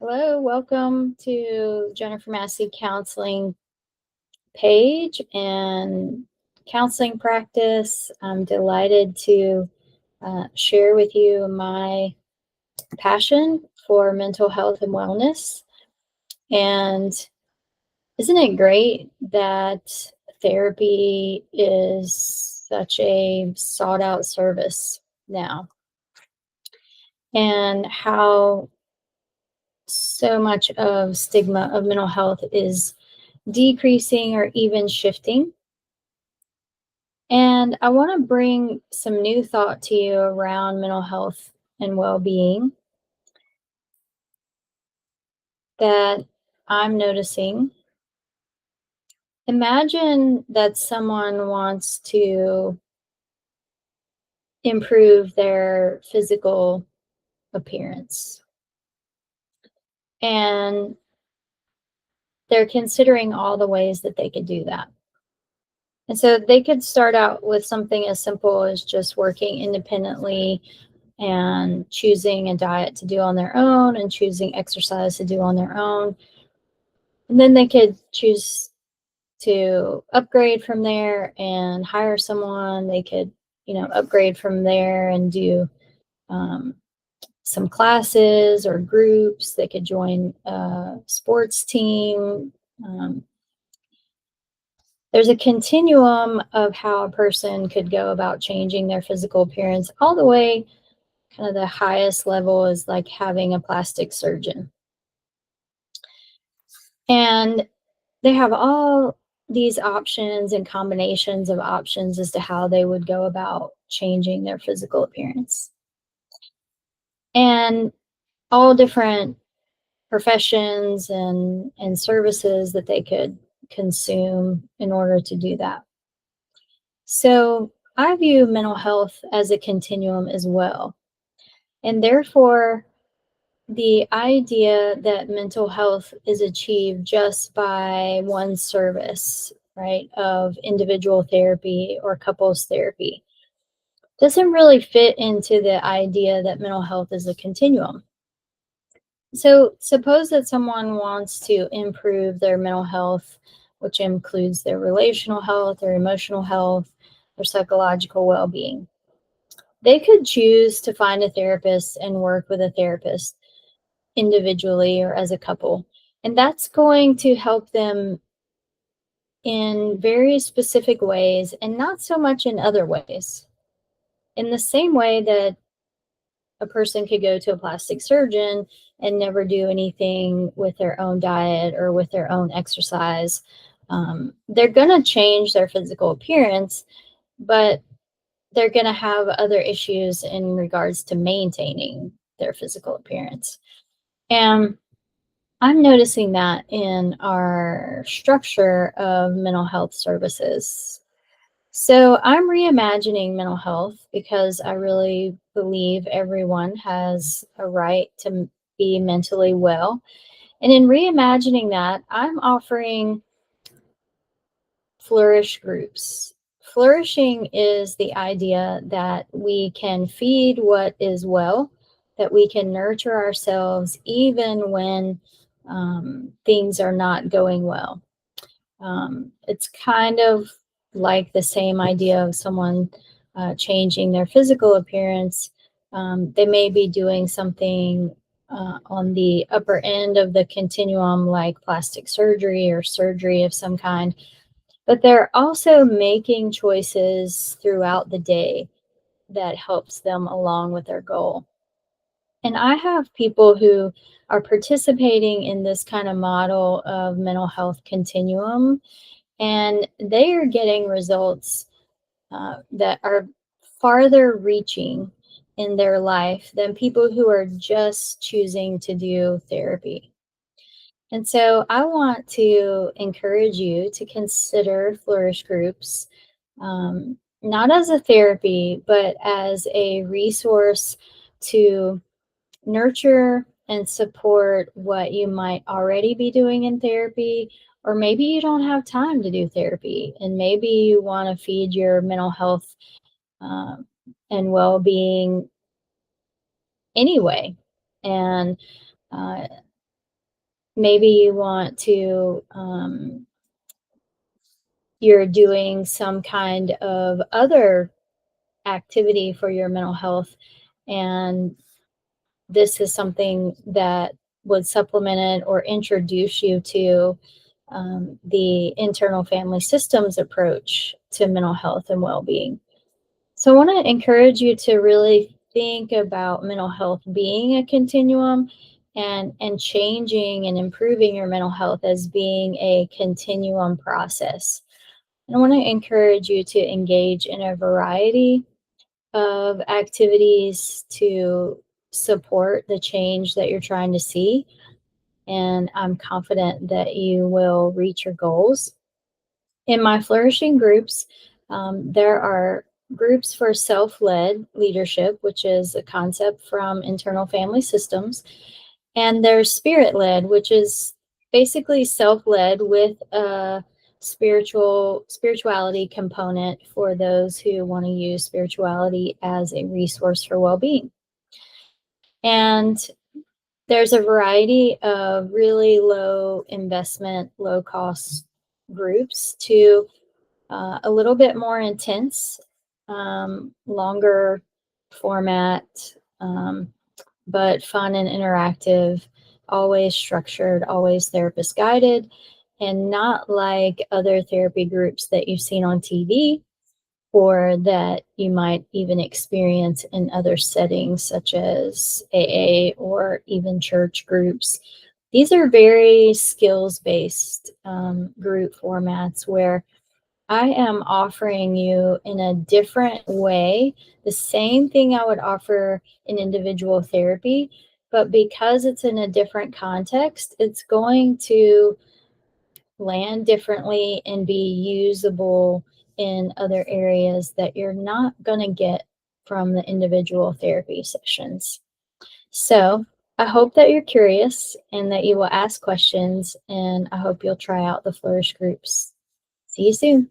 Hello, welcome to Jennifer Massey Counseling page and counseling practice. I'm delighted to share with you my passion for mental health and wellness. And isn't it great that therapy is such a sought out service now? And how so much of stigma of mental health is decreasing or even shifting. And I want to bring some new thought to you around mental health and well being that I'm noticing. Imagine that someone wants to improve their physical appearance and they're considering all the ways that they could do that. And so they could start out with something as simple as just working independently and choosing a diet to do on their own and choosing exercise to do on their own. And then they could choose to upgrade from there and hire someone. They could, upgrade from there and do um, some classes or groups. They could join a sports team. Um, there's a continuum of how a person could go about changing their physical appearance, all the way kind of the highest level is like having a plastic surgeon. And they have all these options and combinations of options as to how they would go about changing their physical appearance. And all different professions and services that they could consume in order to do that. So I view mental health as a continuum as well. And therefore, the idea that mental health is achieved just by one service, right, of individual therapy or couples therapy doesn't really fit into the idea that mental health is a continuum. So, suppose that someone wants to improve their mental health, which includes their relational health, their emotional health, their psychological well being. They could choose to find a therapist and work with a therapist individually or as a couple. And that's going to help them in very specific ways and not so much in other ways. In the same way that a person could go to a plastic surgeon and never do anything with their own diet or with their own exercise, they're going to change their physical appearance, but they're going to have other issues in regards to maintaining their physical appearance. And I'm noticing that in our structure of mental health services. So I'm reimagining mental health because I really believe everyone has a right to be mentally well. And in reimagining that, I'm offering Flourish groups. Flourishing is the idea that we can feed what is well, that we can nurture ourselves even when things are not going well. It's kind of like the same idea of someone changing their physical appearance. They may be doing something on the upper end of the continuum, like plastic surgery or surgery of some kind, but they're also making choices throughout the day that helps them along with their goal. And I have people who are participating in this kind of model of mental health continuum, and they are getting results that are farther reaching in their life than people who are just choosing to do therapy. And so I want to encourage you to consider Flourish groups, not as a therapy, but as a resource to nurture and support what you might already be doing in therapy, or maybe you don't have time to do therapy and maybe you want to feed your mental health um, and well-being anyway. And uh, maybe you want to, you're doing some kind of other activity for your mental health, and this is something that would supplement it or introduce you to the internal family systems approach to mental health and well-being. So I want to encourage you to really think about mental health being a continuum, and changing and improving your mental health as being a continuum process. And I want to encourage you to engage in a variety of activities to support the change that you're trying to see. And I'm confident that you will reach your goals. In my flourishing groups, there are groups for self led leadership, which is a concept from internal family systems. And there's spirit led, which is basically self led with a spirituality component for those who want to use spirituality as a resource for well being. And there's a variety of really low investment, low cost groups to a little bit more intense, longer format, um, but fun and interactive, always structured, always therapist guided, and not like other therapy groups that you've seen on TV or that you might even experience in other settings such as AA or even church groups. These are very skills based group formats where I am offering you in a different way the same thing I would offer in individual therapy, but because it's in a different context, it's going to land differently and be usable in other areas that you're not going to get from the individual therapy sessions. So I hope that you're curious and that you will ask questions, and I hope you'll try out the Flourish groups. See you soon.